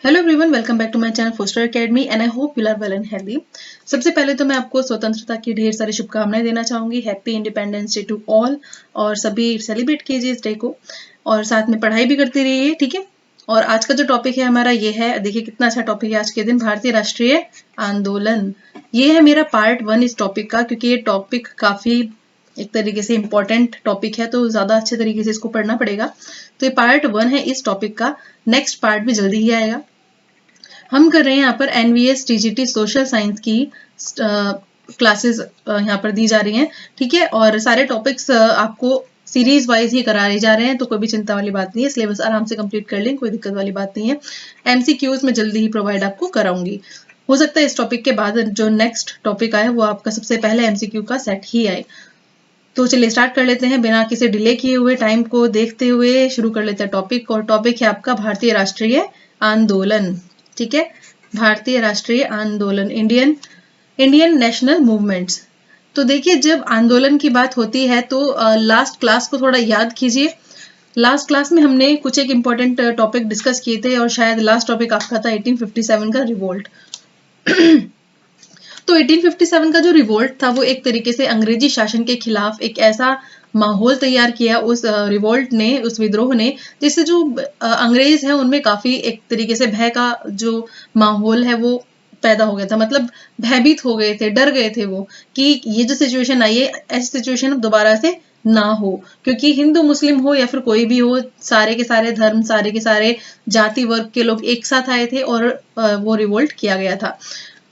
Hello everyone, welcome back to my channel Foster Academy and I hope you are well and healthy. सबसे पहले तो मैं आपको स्वतंत्रता की ढेर सारी शुभकामनाएं देना चाहूंगी। Happy Independence Day to all. और सभी सेलिब्रेट कीजिए इस डे को और साथ में पढ़ाई भी करते रहिए, ठीक है। और आज का जो टॉपिक है हमारा ये है, देखिए कितना अच्छा टॉपिक है आज के दिन, भारतीय राष्ट्रीय आंदोलन। ये है मेरा पार्ट 1 इस टॉपिक का, क्योंकि ये टॉपिक काफी एक तरीके से इम्पोर्टेंट टॉपिक है, तो ज्यादा अच्छे तरीके से इसको पढ़ना पड़ेगा। तो ये पार्ट 1 है इस टॉपिक का। नेक्स्ट पार्ट भी जल्दी ही आएगा। हम कर रहे हैं यहाँ पर एनवीएस टीजीटी सोशल साइंस की क्लासेस यहाँ पर दी जा रही हैं, ठीक है। और सारे टॉपिक्स आपको सीरीज वाइज ही कराए जा रहे हैं, तो कोई भी चिंता वाली बात नहीं है। सिलेबस आराम से कंप्लीट कर लें, कोई दिक्कत वाली बात नहीं है। एमसीक्यूज में जल्दी ही प्रोवाइड आपको कराऊंगी। हो सकता है इस टॉपिक के बाद जो नेक्स्ट टॉपिक आए वो आपका सबसे पहले एमसीक्यू का सेट ही आए। तो चलिए स्टार्ट कर लेते हैं बिना किसी डिले किए हुए, टाइम को देखते हुए शुरू कर लेते हैं टॉपिक। और टॉपिक है आपका भारतीय राष्ट्रीय आंदोलन, ठीक है। भारतीय राष्ट्रीय आंदोलन, इंडियन नेशनल मूवमेंट्स। तो देखिए, जब आंदोलन की बात होती है तो लास्ट क्लास को थोड़ा याद कीजिए। लास्ट क्लास में हमने कुछ एक इम्पोर्टेंट टॉपिक डिस्कस किए थे और शायद लास्ट टॉपिक आपका था 1857 का रिवोल्ट। तो 1857 का जो रिवोल्ट था वो एक तरीके से अंग्रेजी शासन के खिलाफ एक ऐसा माहौल तैयार किया उस रिवोल्ट ने, उस विद्रोह ने, जिससे जो अंग्रेज है उनमें काफी एक तरीके से भय का जो माहौल है वो पैदा हो गया था। मतलब भयभीत हो गए थे, डर गए थे वो कि ये जो सिचुएशन आई है, ऐसी सिचुएशन अब दोबारा से ना हो। क्योंकि हिंदू मुस्लिम हो या फिर कोई भी हो, सारे के सारे धर्म, सारे के सारे जाति वर्ग के लोग एक साथ आए थे और वो रिवोल्ट किया गया था।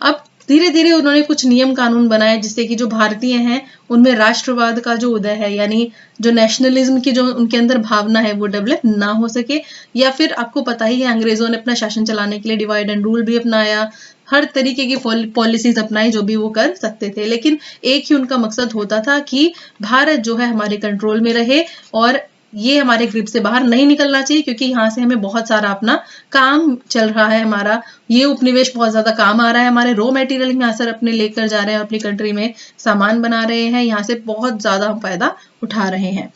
अब धीरे धीरे उन्होंने कुछ नियम कानून बनाए जिससे कि जो भारतीय हैं उनमें राष्ट्रवाद का जो उदय है, यानी जो नेशनलिज्म की जो उनके अंदर भावना है वो डेवलप ना हो सके। या फिर आपको पता ही है, अंग्रेजों ने अपना शासन चलाने के लिए डिवाइड एंड रूल भी अपनाया, हर तरीके की पॉलिसीज अपनाई जो भी वो कर सकते थे। लेकिन एक ही उनका मकसद होता था कि भारत जो है हमारे कंट्रोल में रहे और ये हमारे ग्रिप से बाहर नहीं निकलना चाहिए, क्योंकि यहाँ से हमें बहुत सारा अपना काम चल रहा है। हमारा ये उपनिवेश बहुत ज्यादा काम आ रहा है, हमारे रॉ मटेरियल यहाँ से अपने लेकर जा रहे हैं, अपनी कंट्री में सामान बना रहे हैं, यहाँ से बहुत ज्यादा हम फायदा उठा रहे हैं।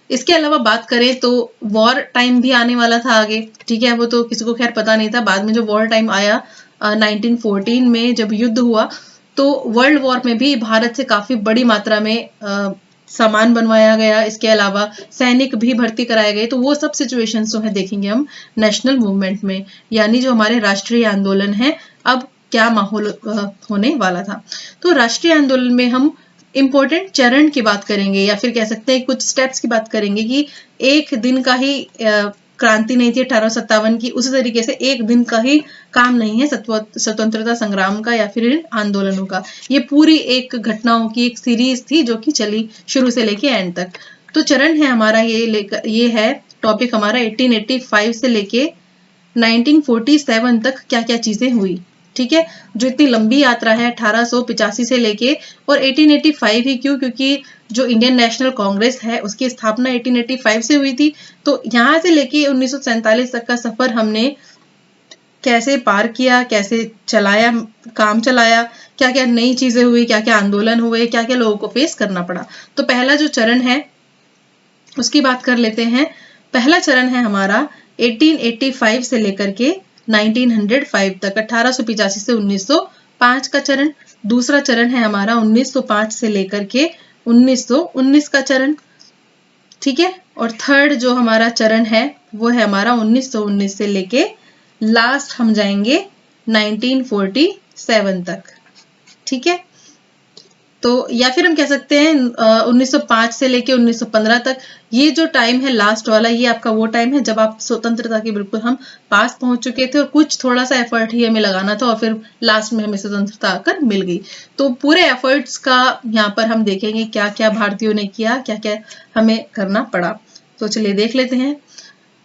इसके अलावा बात करें तो वॉर टाइम भी आने वाला था आगे, ठीक है। वो तो किसी को खैर पता नहीं था। बाद में जो वॉर टाइम आया 1914 में जब युद्ध हुआ, तो वर्ल्ड वॉर में भी भारत से काफी बड़ी मात्रा में सामान बनवाया गया। इसके अलावा सैनिक भी भर्ती कराए गए। तो वो सब सिचुएशंस जो है देखेंगे हम नेशनल मूवमेंट में, यानी जो हमारे राष्ट्रीय आंदोलन है, अब क्या माहौल होने वाला था। तो राष्ट्रीय आंदोलन में हम इम्पोर्टेंट चरण की बात करेंगे, या फिर कह सकते हैं कुछ स्टेप्स की बात करेंगे कि एक दिन का ही क्रांति नहीं थी 1857 की, उसी तरीके से एक दिन का ही काम नहीं है स्वतंत्रता संग्राम का या फिर आंदोलनों का। ये पूरी एक घटनाओं की एक सीरीज थी जो कि चली शुरू से लेके एंड तक। तो चरण है हमारा ये है टॉपिक हमारा 1885 से लेके 1947 तक क्या क्या चीजें हुई, ठीक है। जो इतनी लंबी यात्रा है 1885 से लेके, और 1885 ही क्यों, क्योंकि जो इंडियन नेशनल कांग्रेस है उसकी स्थापना 1885 से हुई थी। तो यहाँ से लेके 1947 तक का सफर हमने कैसे पार किया, कैसे चलाया, काम चलाया, क्या क्या नई चीजें हुई, क्या क्या आंदोलन हुए, क्या क्या लोगों को फेस करना पड़ा। तो पहला जो चरण है उसकी बात कर लेते हैं। पहला चरण है हमारा 1885 से लेकर के 1905 तक, 1885 से 1905 का चरण। दूसरा चरण है हमारा 1905 से लेकर के 1919 का चरण, ठीक है। और थर्ड जो हमारा चरण है वो है हमारा 1919 से लेके लास्ट हम जाएंगे 1947 तक, ठीक है। तो या फिर हम कह सकते हैं 1905 से लेके 1915 तक। ये जो टाइम है लास्ट वाला, ये आपका वो टाइम है जब आप स्वतंत्रता के बिल्कुल हम पास पहुंच चुके थे और कुछ थोड़ा सा एफर्ट ही हमें लगाना था और फिर लास्ट में हमें स्वतंत्रता आकर मिल गई। तो पूरे एफर्ट्स का यहाँ पर हम देखेंगे क्या क्या भारतीयों ने किया, क्या क्या हमें करना पड़ा। तो चलिए देख लेते हैं।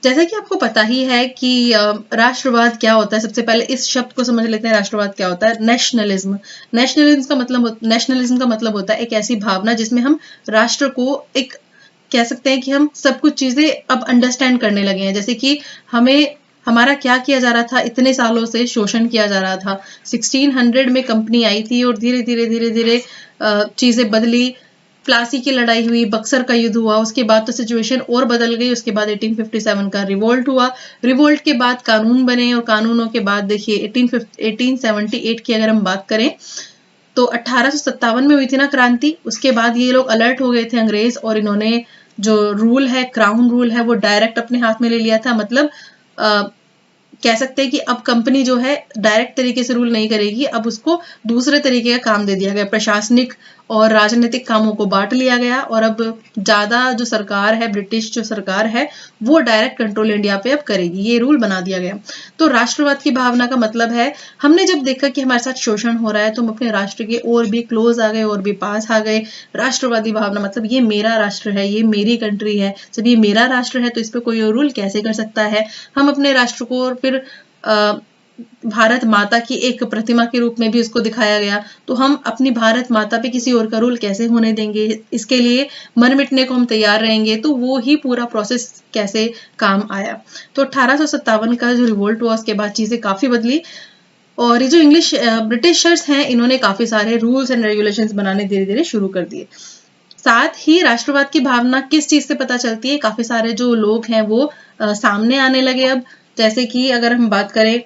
जैसा कि आपको पता ही है कि राष्ट्रवाद क्या होता है। सबसे पहले इस शब्द को समझ लेते हैं, राष्ट्रवाद क्या होता है। नेशनलिज्म, नेशनलिज्म का मतलब होता है एक ऐसी भावना जिसमें हम राष्ट्र को एक कह सकते हैं कि हम सब कुछ चीजें अब अंडरस्टैंड करने लगे हैं। जैसे कि हमें हमारा क्या किया जा रहा था, इतने सालों से शोषण किया जा रहा था। 1600 में कंपनी आई थी और धीरे धीरे धीरे धीरे चीजें बदली। प्लासी की लड़ाई हुई, बक्सर का युद्ध हुआ, उसके बाद तो सिचुएशन और बदल गई। उसके बाद 1857 का रिवोल्ट हुआ, रिवोल्ट के बाद कानून बने और कानूनों के बाद देखिए 1878 की अगर हम बात करें तो 1857 में हुई थी ना क्रांति। उसके बाद ये लोग अलर्ट हो गए थे अंग्रेज और इन्होंने जो रूल है, क्राउन रूल है, वो डायरेक्ट अपने हाथ में ले लिया था। मतलब कह सकते हैं कि अब कंपनी जो है डायरेक्ट तरीके से रूल नहीं करेगी, अब उसको दूसरे तरीके का काम दे दिया गया। प्रशासनिक और राजनीतिक कामों को बांट लिया गया और अब ज्यादा जो सरकार है, ब्रिटिश जो सरकार है, वो डायरेक्ट कंट्रोल इंडिया पे अब करेगी, ये रूल बना दिया गया। तो राष्ट्रवाद की भावना का मतलब है, हमने जब देखा कि हमारे साथ शोषण हो रहा है तो हम अपने राष्ट्र के और भी क्लोज आ गए और भी पास आ गए। राष्ट्रवादी भावना मतलब ये मेरा राष्ट्र है, ये मेरी कंट्री है, जब ये मेरा राष्ट्र है तो इस पर कोई और रूल कैसे कर सकता है। हम अपने राष्ट्र को और फिर भारत माता की एक प्रतिमा के रूप में भी उसको दिखाया गया, तो हम अपनी भारत माता पे किसी और का रूल कैसे होने देंगे, इसके लिए मर मिटने को हम तैयार रहेंगे। तो वो ही पूरा प्रोसेस कैसे काम आया। तो 1857 का जो रिवोल्ट हुआ उसके बाद चीजें काफी बदली और ये जो इंग्लिश ब्रिटिशर्स हैं इन्होंने काफी सारे रूल्स एंड रेगुलेशंस बनाने धीरे धीरे शुरू कर दिए। साथ ही राष्ट्रवाद की भावना किस चीज से पता चलती है, काफी सारे जो लोग हैं वो सामने आने लगे अब। जैसे कि अगर हम बात करें,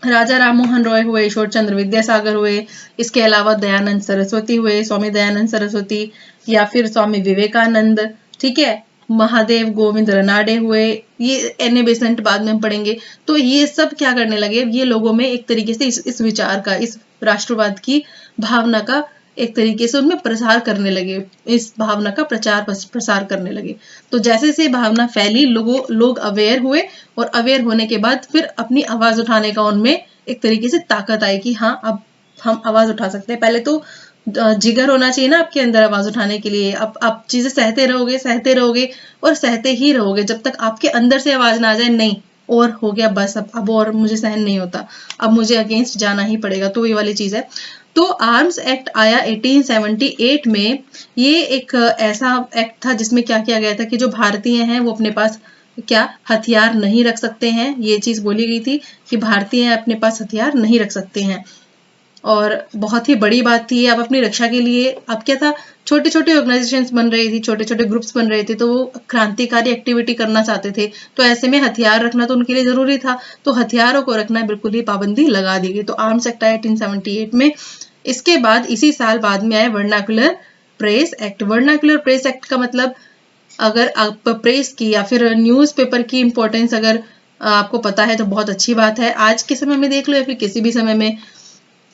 राजा राममोहन रॉय हुए, ईश्वर चंद्र विद्यासागर हुए, इसके अलावा दयानंद सरस्वती हुए, स्वामी दयानंद सरस्वती या फिर स्वामी विवेकानंद, ठीक है, महादेव गोविंद रनाडे हुए, ये एन ए बेसेंट बाद में हम पढ़ेंगे। तो ये सब क्या करने लगे, ये लोगों में एक तरीके से इस विचार का, इस राष्ट्रवाद की भावना का एक तरीके से उनमें प्रसार करने लगे, इस भावना का प्रचार प्रसार करने लगे। तो जैसे जैसे भावना फैली, लोग अवेयर हुए और अवेयर होने के बाद फिर अपनी आवाज उठाने का उनमें एक तरीके से ताकत आई कि हाँ अब हम आवाज उठा सकते हैं। पहले तो जिगर होना चाहिए ना आपके अंदर आवाज उठाने के लिए। अब आप चीजें सहते रहोगे और सहते ही रहोगे जब तक आपके अंदर से आवाज ना आ जाए, नहीं और हो गया बस, अब और मुझे सहन नहीं होता, अब मुझे अगेंस्ट जाना ही पड़ेगा। तो ये वाली चीज है। तो आर्म्स एक्ट आया 1878 में। ये एक ऐसा एक्ट था जिसमें क्या किया गया था कि जो भारतीय हैं वो अपने पास क्या हथियार नहीं रख सकते हैं। ये चीज बोली गई थी कि भारतीय अपने पास हथियार नहीं रख सकते हैं और बहुत ही बड़ी बात थी। अब अपनी रक्षा के लिए अब क्या था, छोटे छोटे ऑर्गेनाइजेशंस बन रही थी, छोटे छोटे ग्रुप्स बन रहे थे, तो वो क्रांतिकारी एक्टिविटी करना चाहते थे। तो ऐसे में हथियार रखना तो उनके लिए जरूरी था, तो हथियारों को रखना बिल्कुल ही पाबंदी लगा दी गई। तो आर्म्स एक्ट आया 1878 में। इसके बाद इसी साल बाद में आया vernacular press act. Vernacular press act का मतलब, अगर आप प्रेस की या फिर न्यूज़पेपर की इंपॉर्टेंस अगर आपको पता है तो बहुत अच्छी बात है। आज के समय में देख लो या फिर किसी भी समय में,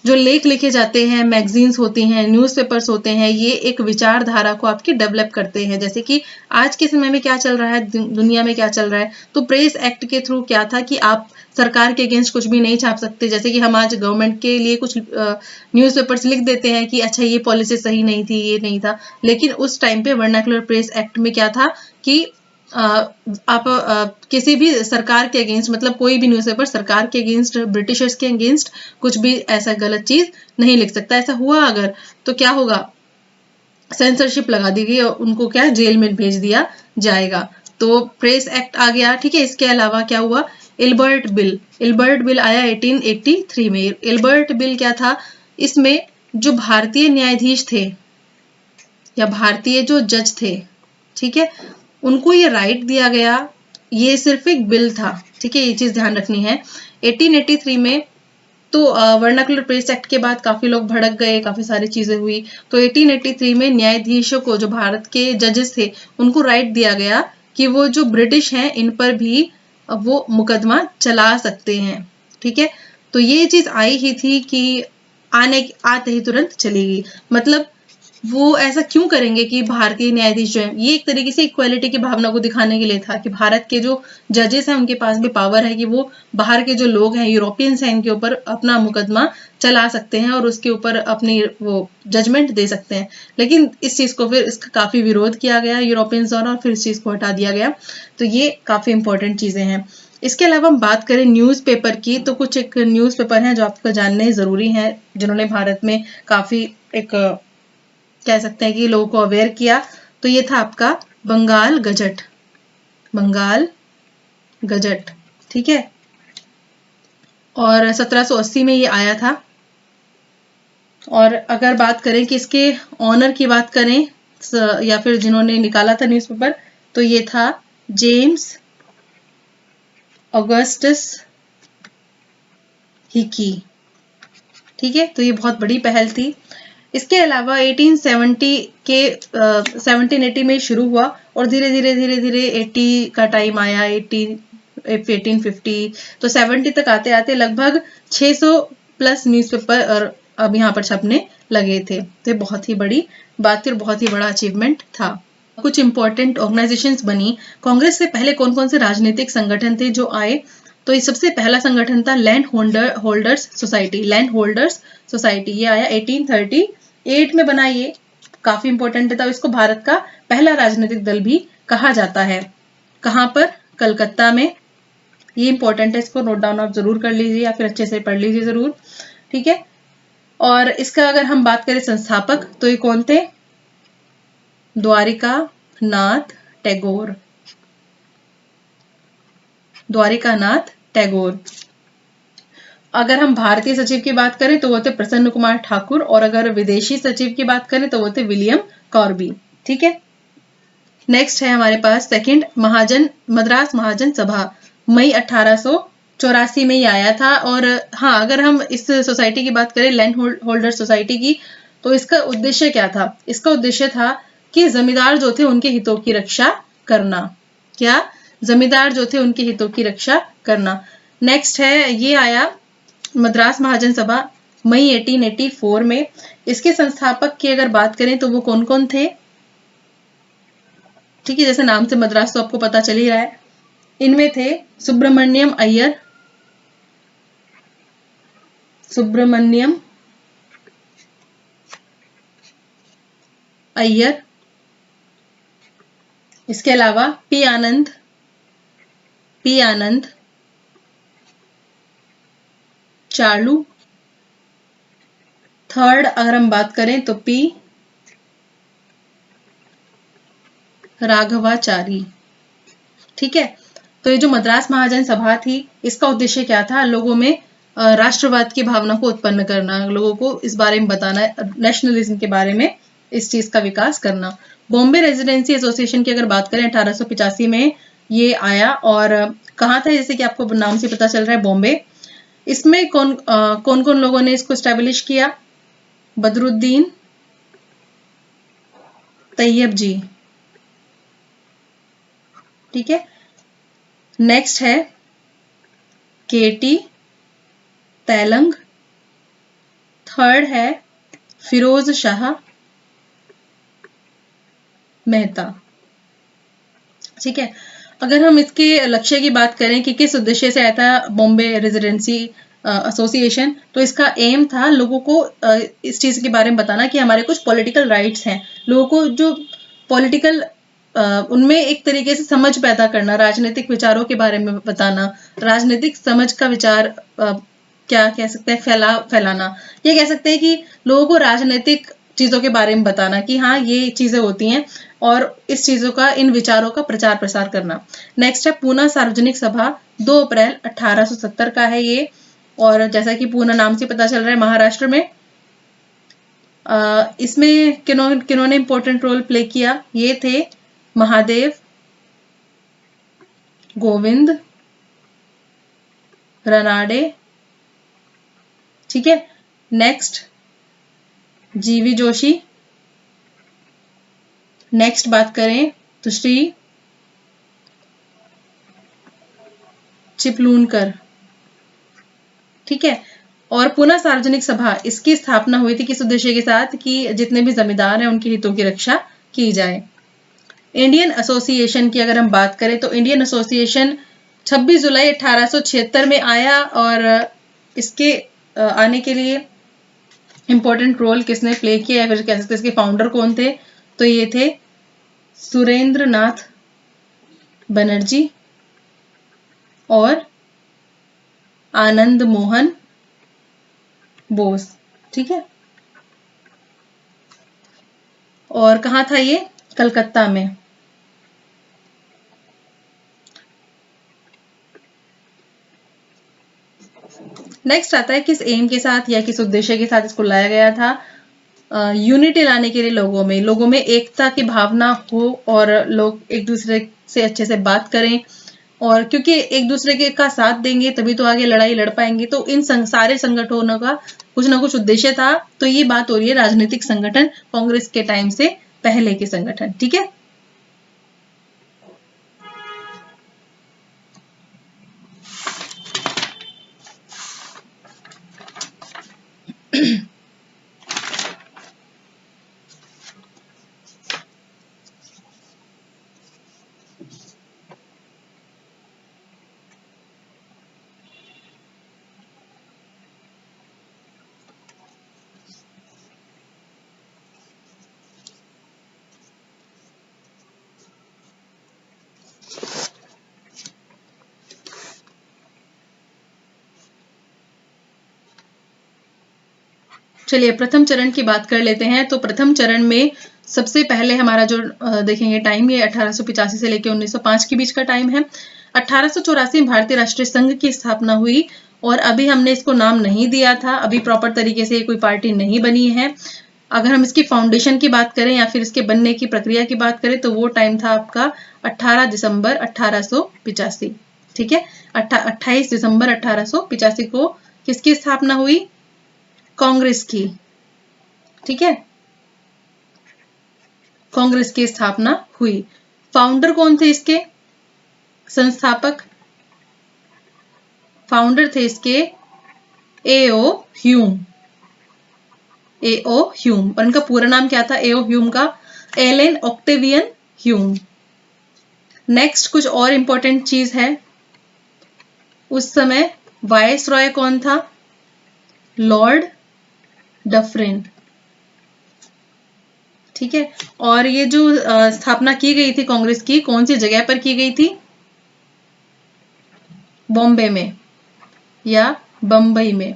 जो लेख लिखे जाते हैं, मैगजीन्स होती हैं, न्यूज़पेपर्स होते हैं, ये एक विचारधारा को आपकी डेवलप करते हैं। जैसे कि आज के समय में क्या चल रहा है, दुनिया में क्या चल रहा है, तो प्रेस एक्ट के थ्रू क्या था कि आप सरकार के अगेंस्ट कुछ भी नहीं छाप सकते। जैसे कि हम आज गवर्नमेंट के लिए कुछ न्यूज़पेपर्स लिख देते हैं कि अच्छा ये पॉलिसी सही नहीं थी, ये नहीं था, लेकिन उस टाइम पे वर्नाकुलर प्रेस एक्ट में क्या था कि आप किसी भी सरकार के अगेंस्ट, मतलब कोई भी न्यूज़पेपर सरकार के अगेंस्ट, ब्रिटिशर्स के अगेंस्ट कुछ भी ऐसा गलत चीज नहीं लिख सकता। ऐसा हुआ अगर तो क्या होगा, सेंसरशिप लगा दी गई और उनको क्या जेल में भेज दिया जाएगा। तो प्रेस एक्ट आ गया, ठीक है। इसके अलावा क्या हुआ, इल्बर्ट बिल। इल्बर्ट बिल आया 1883 में। इल्बर्ट बिल क्या था, इसमें जो भारतीय न्यायाधीश थे या भारतीय जो जज थे, ठीक है, उनको ये राइट दिया गया। ये सिर्फ एक बिल था, ठीक है, ये चीज ध्यान रखनी है। 1883 में तो वर्नाकुलर प्रेस एक्ट के बाद काफी लोग भड़क गए, काफी सारी चीजें हुई। तो 1883 में न्यायाधीशों को, जो भारत के जजेस थे, उनको राइट दिया गया कि वो जो ब्रिटिश हैं इन पर भी वो मुकदमा चला सकते हैं, ठीक है। तो ये चीज आई ही थी कि आते ही तुरंत चलेगी। मतलब वो ऐसा क्यों करेंगे कि भारतीय न्यायाधीश जो है, ये एक तरीके से इक्वालिटी की भावना को दिखाने के लिए था कि भारत के जो जजेस हैं उनके पास भी पावर है कि वो बाहर के जो लोग हैं, यूरोपियंस हैं, इनके ऊपर अपना मुकदमा चला सकते हैं और उसके ऊपर अपनी वो जजमेंट दे सकते हैं। लेकिन इस चीज को फिर इसका काफी विरोध किया गया यूरोपियंस द्वारा और फिर इस चीज को हटा दिया गया। तो ये काफी इंपॉर्टेंट चीजें हैं। इसके अलावा हम बात करें न्यूज़पेपर की, तो कुछ एक न्यूज़पेपर हैं जो आपको जानने जरूरी हैं, जिन्होंने भारत में काफी एक कह सकते हैं कि लोगों को अवेयर किया। तो ये था आपका बंगाल गजट। बंगाल गजट, ठीक है, और 1780 में ये आया था। और अगर बात करें कि इसके ऑनर की बात करें या फिर जिन्होंने निकाला था न्यूज़पेपर, तो ये था जेम्स ऑगस्टस हिकी। ठीक है, तो ये बहुत बड़ी पहल थी। इसके अलावा 1870 के 1780 में शुरू हुआ और धीरे धीरे धीरे धीरे 80 का टाइम आया, 1850, तो 70 तक आते आते लगभग 600 प्लस न्यूज़पेपर और अब यहाँ पर छपने लगे थे। तो ये बहुत ही बड़ी बात थी और बहुत ही बड़ा अचीवमेंट था। कुछ इंपॉर्टेंट ऑर्गेनाइजेशंस बनी। कांग्रेस से पहले कौन कौन से राजनीतिक संगठन थे जो आए, तो ये सबसे पहला संगठन था land holders society. Land holders society ये आया 1838 में बना। ये काफी इंपॉर्टेंट था। इसको भारत का पहला राजनीतिक दल भी कहा जाता है। कहाँ पर? कलकत्ता में। ये इंपॉर्टेंट है, इसको नोट डाउन आप जरूर कर लीजिए या फिर अच्छे से पढ़ लीजिए जरूर। ठीक है, और इसका अगर हम बात करें संस्थापक, तो ये कौन थे? द्वारिका नाथ टैगोर। द्वारिका नाथ टैगोर। अगर हम भारतीय सचिव की बात करें तो वो थे प्रसन्न कुमार ठाकुर, और अगर विदेशी सचिव की बात करें तो वो थे विलियम कॉर्बी। ठीक है, नेक्स्ट है हमारे पास सेकंड मद्रास महाजन सभा। मई 1884 में ही आया था। और हाँ, अगर हम इस सोसाइटी की बात करें लैंड होल्डर सोसाइटी की, तो इसका उद्देश्य क्या था? इसका उद्देश्य था कि जमींदार जो थे उनके हितों की रक्षा करना। क्या? जमींदार जो थे उनके हितों की रक्षा करना। नेक्स्ट है, ये आया मद्रास महाजन सभा मई 1884 में। इसके संस्थापक की अगर बात करें तो वो कौन कौन थे? ठीक है, जैसे नाम से मद्रास तो आपको पता चल ही रहा है। इनमें थे सुब्रमण्यम अय्यर। इसके अलावा पी आनंद चार्लू। थर्ड अगर हम बात करें तो पी राघवाचारी। ठीक है, तो ये जो मद्रास महाजन सभा थी, इसका उद्देश्य क्या था? लोगों में राष्ट्रवाद की भावना को उत्पन्न करना, लोगों को इस बारे में बताना, नेशनलिज्म के बारे में, इस चीज का विकास करना। बॉम्बे रेजिडेंसी एसोसिएशन की अगर बात करें 1885 में ये आया। और कहाँ था? जैसे कि आपको नाम से पता चल रहा है, बॉम्बे। इसमें कौन कौन लोगों ने इसको स्टैब्लिश किया? बदरुद्दीन तैयब जी। ठीक है, नेक्स्ट है केटी तैलंग। थर्ड है फिरोज शाह मेहता। ठीक है, अगर हम इसके लक्ष्य की बात करें कि किस उद्देश्य से आया था बॉम्बे रेजिडेंसी एसोसिएशन, तो इसका एम था लोगों को इस चीज के बारे में बताना कि हमारे कुछ पॉलिटिकल राइट्स हैं। लोगों को जो पॉलिटिकल उनमें एक तरीके से समझ पैदा करना, राजनीतिक विचारों के बारे में बताना, राजनीतिक समझ का विचार क्या कह सकते हैं, फैलाना। ये कह सकते हैं कि लोगों को राजनीतिक चीजों के बारे में बताना कि हाँ ये चीजें होती हैं और इस चीजों का, इन विचारों का प्रचार प्रसार करना। नेक्स्ट है पूना सार्वजनिक सभा, 2 अप्रैल 1870 का है ये। और जैसा कि पूना नाम से पता चल रहा है, महाराष्ट्र में। इसमें किन्होंने इंपॉर्टेंट रोल प्ले किया? ये थे महादेव गोविंद रनाडे। ठीक है, नेक्स्ट जीवी जोशी। नेक्स्ट बात करें तो श्री चिपलूनकर। ठीक है, और पुनः सार्वजनिक सभा, इसकी स्थापना हुई थी किस उद्देश्य के साथ? कि जितने भी जमींदार हैं उनके हितों की रक्षा की जाए। इंडियन एसोसिएशन की अगर हम बात करें तो इंडियन एसोसिएशन 26 जुलाई 1876 में आया। और इसके आने के लिए इंपॉर्टेंट रोल किसने प्ले किया, या फिर कह सकते हैं इसके फाउंडर कौन थे? तो ये थे सुरेंद्र नाथ बनर्जी और आनंद मोहन बोस। ठीक है, और कहाँ था ये? कलकत्ता में। नेक्स्ट आता है किस एम के साथ या किस उद्देश्य के साथ इसको लाया गया था? यूनिटी लाने के लिए लोगों में एकता की भावना हो और लोग एक दूसरे से अच्छे से बात करें, और क्योंकि एक दूसरे के का साथ देंगे तभी तो आगे लड़ाई लड़ पाएंगे। तो इन सारे संगठनों का कुछ ना कुछ उद्देश्य था। तो ये बात हो रही है राजनीतिक संगठन कांग्रेस के टाइम से पहले के संगठन, ठीक है। चलिए प्रथम चरण की बात कर लेते हैं। तो प्रथम चरण में सबसे पहले हमारा जो देखेंगे टाइम, ये 1885 से लेकर 1905 के बीच का टाइम है। 1884 में भारतीय राष्ट्रीय संघ की स्थापना हुई, और अभी हमने इसको नाम नहीं दिया था, अभी प्रॉपर तरीके से कोई पार्टी नहीं बनी है। अगर हम इसकी फाउंडेशन की बात करें या फिर इसके बनने की प्रक्रिया की बात करें तो वो टाइम था आपका 18 दिसंबर 1885, ठीक है। 28 दिसंबर 1885 को किसकी स्थापना हुई? कांग्रेस की, ठीक है, कांग्रेस की स्थापना हुई। फाउंडर कौन थे इसके? संस्थापक फाउंडर थे इसके एओ ह्यूम। एओ ह्यूम, और इनका पूरा नाम क्या था एओ ह्यूम का? Allan Octavian Hume. नेक्स्ट कुछ और इंपॉर्टेंट चीज है, उस समय वायस रॉय कौन था? लॉर्ड डफरिन, ठीक है। और ये जो स्थापना की गई थी कांग्रेस की, कौन सी जगह पर की गई थी? बॉम्बे में या बंबई में,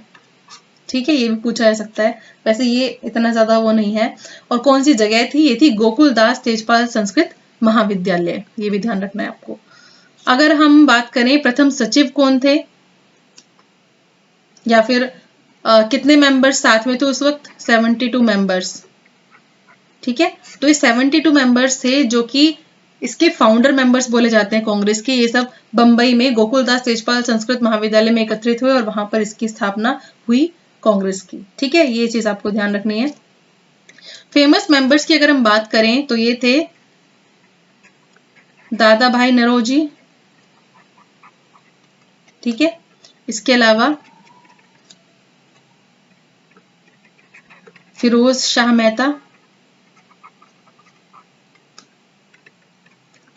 ठीक है, ये भी पूछा जा सकता है। वैसे ये इतना ज्यादा वो नहीं है। और कौन सी जगह थी? ये थी गोकुलदास तेजपाल संस्कृत महाविद्यालय, ये भी ध्यान रखना है आपको। अगर हम बात करें प्रथम सचिव कौन थे, या फिर कितने मेंबर्स साथ में थे उस वक्त? 72 मेंबर्स, ठीक है। तो ये 72 मेंबर्स थे जो कि इसके फाउंडर मेंबर्स बोले जाते हैं कांग्रेस के। ये सब बंबई में गोकुलदास तेजपाल संस्कृत महाविद्यालय में एकत्रित हुए और वहां पर इसकी स्थापना हुई कांग्रेस की, ठीक है। ये चीज आपको ध्यान रखनी है। फेमस मेंबर्स की अगर हम बात करें तो ये थे दादा भाई नौरोजी, ठीक है। इसके अलावा फिरोज शाह मेहता,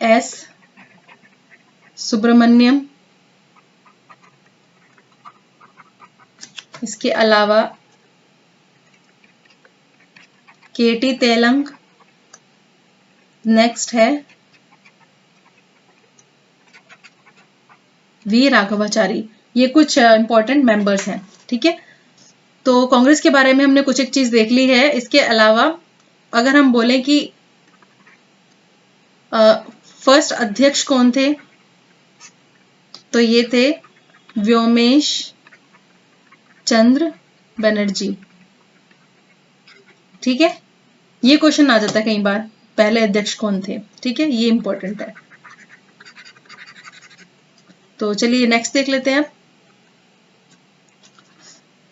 एस सुब्रमण्यम, इसके अलावा केटी तेलंग, नेक्स्ट है वी राघवाचारी। ये कुछ इंपॉर्टेंट मेंबर्स हैं, ठीक है। तो कांग्रेस के बारे में हमने कुछ एक चीज देख ली है। इसके अलावा अगर हम बोलें कि फर्स्ट अध्यक्ष कौन थे, तो ये थे व्योमेश चंद्र बनर्जी, ठीक है। ये क्वेश्चन आ जाता है कई बार, पहले अध्यक्ष कौन थे, ठीक है, ये इंपॉर्टेंट है। तो चलिए नेक्स्ट देख लेते हैं।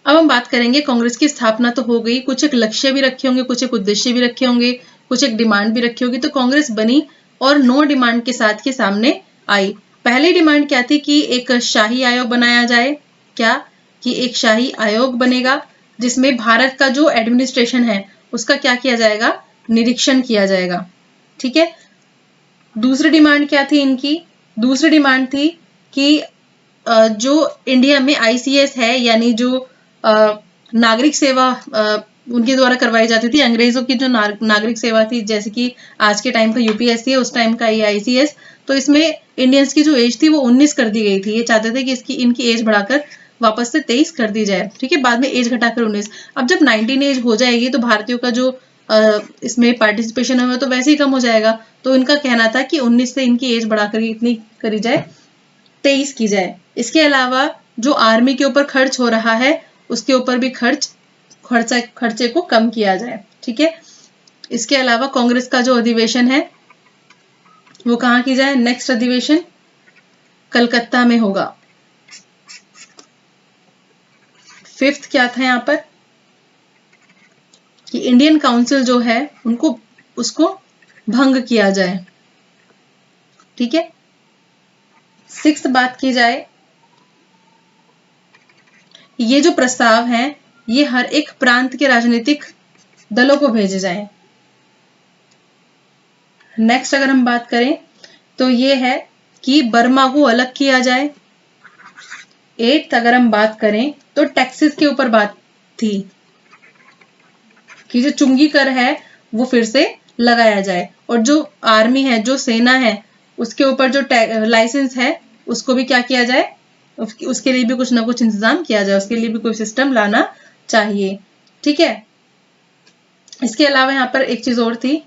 अब हम बात करेंगे कांग्रेस की स्थापना तो हो गई, कुछ एक लक्ष्य भी रखे होंगे, कुछ एक उद्देश्य भी रखे होंगे, कुछ एक डिमांड भी रखी होगी। तो कांग्रेस बनी और 9 डिमांड के साथ के सामने आई। पहली डिमांड क्या थी कि एक शाही आयोग बनाया जाए। क्या? कि एक शाही आयोग बनेगा जिसमें भारत का जो एडमिनिस्ट्रेशन है उसका क्या किया जाएगा? निरीक्षण किया जाएगा, ठीक है। दूसरी डिमांड क्या थी इनकी? दूसरी डिमांड थी कि जो इंडिया में आईसीएस है, यानी जो नागरिक सेवा उनके द्वारा करवाई जाती थी, अंग्रेजों की जो नागरिक सेवा थी, जैसे कि आज के टाइम का यूपीएससी है, उस टाइम का ये आईसीएस। तो इसमें इंडियंस की जो एज थी वो 19 कर दी गई थी। ये चाहते थे कि इनकी एज बढ़ाकर वापस से 23 कर दी जाए, ठीक है, बाद में एज घटाकर 19। अब जब 19 एज हो जाएगी तो भारतीयों का जो इसमें पार्टिसिपेशन है तो वैसे ही कम हो जाएगा। तो इनका कहना था कि 19 से इनकी एज बढ़ाकर इतनी करी जाए, 23 की जाए। इसके अलावा जो आर्मी के ऊपर खर्च हो रहा है उसके ऊपर भी खर्च खर्चे को कम किया जाए। ठीक है, इसके अलावा कांग्रेस का जो अधिवेशन है वो कहाँ की जाए? नेक्स्ट अधिवेशन कलकत्ता में होगा। फिफ्थ क्या था यहाँ पर कि इंडियन काउंसिल जो है उनको उसको भंग किया जाए। ठीक है, सिक्स्थ बात की जाए, ये जो प्रस्ताव है ये हर एक प्रांत के राजनीतिक दलों को भेजे जाए। नेक्स्ट अगर हम बात करें तो ये है कि बर्मा को अलग किया जाए। एट्थ अगर हम बात करें तो टैक्सेस के ऊपर बात थी कि जो चुंगी कर है वो फिर से लगाया जाए, और जो आर्मी है, जो सेना है, उसके ऊपर जो लाइसेंस है उसको भी क्या किया जाए, उसके लिए भी कुछ ना कुछ इंतजाम किया जाए, उसके लिए भी कोई सिस्टम लाना चाहिए। ठीक है, इसके अलावा यहाँ पर एक चीज और थी,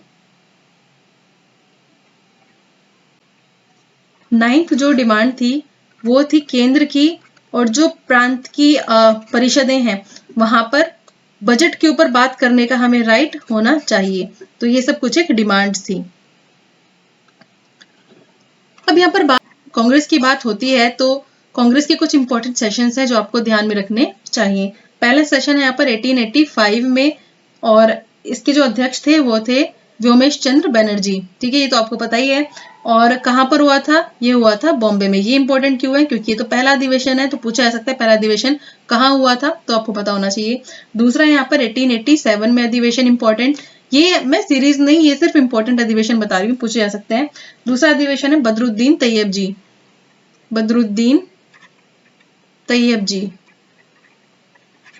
नाइन्थ जो डिमांड थी वो थी केंद्र की और जो प्रांत की परिषदें हैं वहां पर बजट के ऊपर बात करने का हमें राइट होना चाहिए। तो ये सब कुछ एक डिमांड थी। अब यहाँ पर कांग्रेस की बात होती है तो कांग्रेस के कुछ इंपॉर्टेंट सेशंस हैं जो आपको ध्यान में रखने चाहिए। पहला सेशन है यहाँ पर 1885 में, और इसके जो अध्यक्ष थे वो थे व्योमेश चंद्र बनर्जी। ठीक है, ये तो आपको पता ही है। और कहाँ पर हुआ था? ये हुआ था बॉम्बे में। ये इंपॉर्टेंट क्यों है? क्योंकि ये तो पहला अधिवेशन है, तो पूछा जा सकता है पहला अधिवेशन कहाँ हुआ था, तो आपको पता होना चाहिए। दूसरा यहाँ पर 1887 में अधिवेशन इंपॉर्टेंट, ये मैं सीरीज नहीं, ये सिर्फ इंपॉर्टेंट अधिवेशन बता रही हूँ, पूछे जा सकते हैं। दूसरा अधिवेशन है बदरुद्दीन तैयब जी, बदरुद्दीन तैयब जी।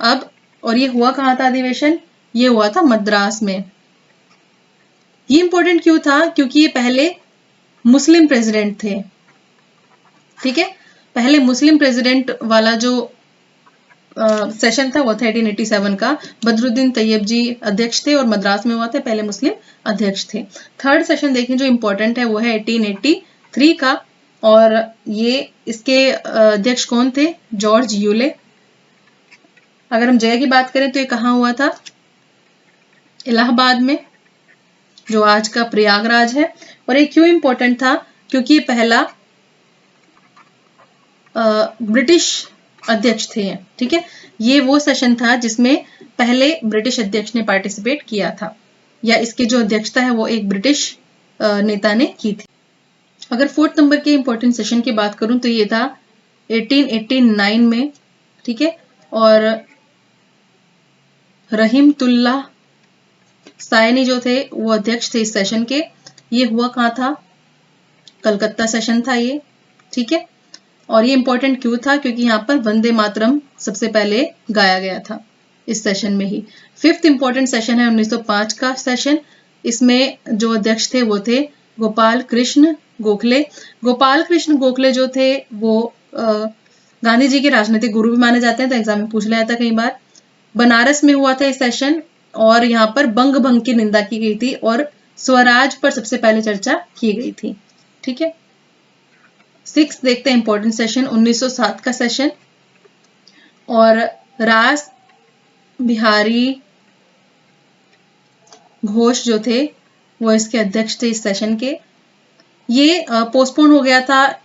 अब और ये हुआ कहाँ था अधिवेशन? ये हुआ था मद्रास में। ये इंपॉर्टेंट क्यों था? क्योंकि ये पहले मुस्लिम प्रेसिडेंट थे। ठीक है, पहले मुस्लिम प्रेसिडेंट वाला जो सेशन था वो था 1887 का। बदरुद्दीन तैयब जी अध्यक्ष थे और मद्रास में हुआ था, पहले मुस्लिम अध्यक्ष थे। थर्ड सेशन देखें जो इंपॉर्टेंट है वो है 1883 का, और ये इसके अध्यक्ष कौन थे? George Yule. अगर हम जगह की बात करें तो ये कहाँ हुआ था? इलाहाबाद में, जो आज का प्रयागराज है। और ये क्यों इंपॉर्टेंट था? क्योंकि ये पहला ब्रिटिश अध्यक्ष थे। ठीक है, ये वो सेशन था जिसमें पहले ब्रिटिश अध्यक्ष ने पार्टिसिपेट किया था, या इसकी जो अध्यक्षता है वो एक ब्रिटिश नेता ने की थी। अगर फोर्थ नंबर के इंपॉर्टेंट सेशन की बात करूं तो ये था 1889 में। ठीक है, और रहीमतुल्ला सायनी जो थे वो अध्यक्ष थे इस सेशन के। ये हुआ कहाँ था? कलकत्ता सेशन था ये। ठीक है, और ये इंपॉर्टेंट क्यों था? क्योंकि यहाँ पर वंदे मातरम सबसे पहले गाया गया था इस सेशन में ही। फिफ्थ इंपॉर्टेंट सेशन है 1905 का सेशन। इसमें जो अध्यक्ष थे वो थे गोपाल कृष्ण गोखले। गोपाल कृष्ण गोखले जो थे वो गांधी जी के राजनीतिक गुरु भी माने जाते हैं, तो एग्जाम में पूछ लिया था कई बार। बनारस में हुआ था ये सेशन, और यहाँ पर बंग भंग की निंदा की गई थी और स्वराज पर सबसे पहले चर्चा की गई थी। ठीक है, सिक्स देखते हैं इंपॉर्टेंट सेशन 1907 का सेशन, और रास बिहारी घोष जो थे वो इसके अध्यक्ष थे इस सेशन के। ये पोस्टपोन हो गया था,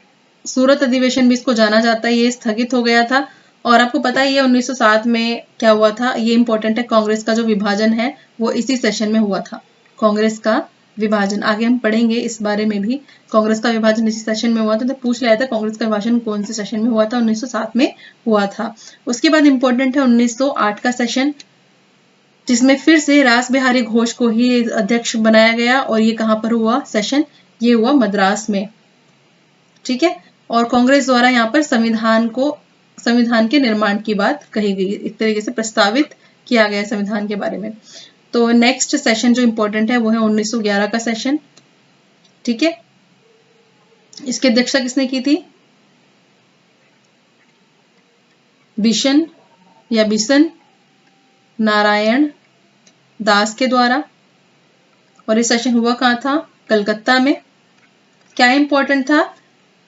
सूरत अधिवेशन भी इसको जाना जाता है, ये स्थगित हो गया था। और आपको पता ही है 1907 में क्या हुआ था, ये इंपॉर्टेंट है। कांग्रेस का जो विभाजन है वो इसी सेशन में हुआ था। कांग्रेस का विभाजन आगे हम पढ़ेंगे इस बारे में भी। कांग्रेस का विभाजन इसी सेशन में हुआ था, तो पूछ लिया था कांग्रेस का विभाजन कौन से सेशन में हुआ था? 1907 में हुआ था। उसके बाद इंपॉर्टेंट है 1908 का सेशन, जिसमें फिर से रास बिहारी घोष को ही अध्यक्ष बनाया गया, और ये कहाँ पर हुआ सेशन? ये हुआ मद्रास में। ठीक है, और कांग्रेस द्वारा यहाँ पर संविधान के निर्माण की बात कही गई, एक तरीके से प्रस्तावित किया गया संविधान के बारे में। तो नेक्स्ट सेशन जो इंपॉर्टेंट है वो है 1911 का सेशन। ठीक है, इसकी अध्यक्षता किसने की थी? बिशन नारायण दास के द्वारा, और ये सेशन हुआ कहाँ था? कलकत्ता में। क्या इंपॉर्टेंट था?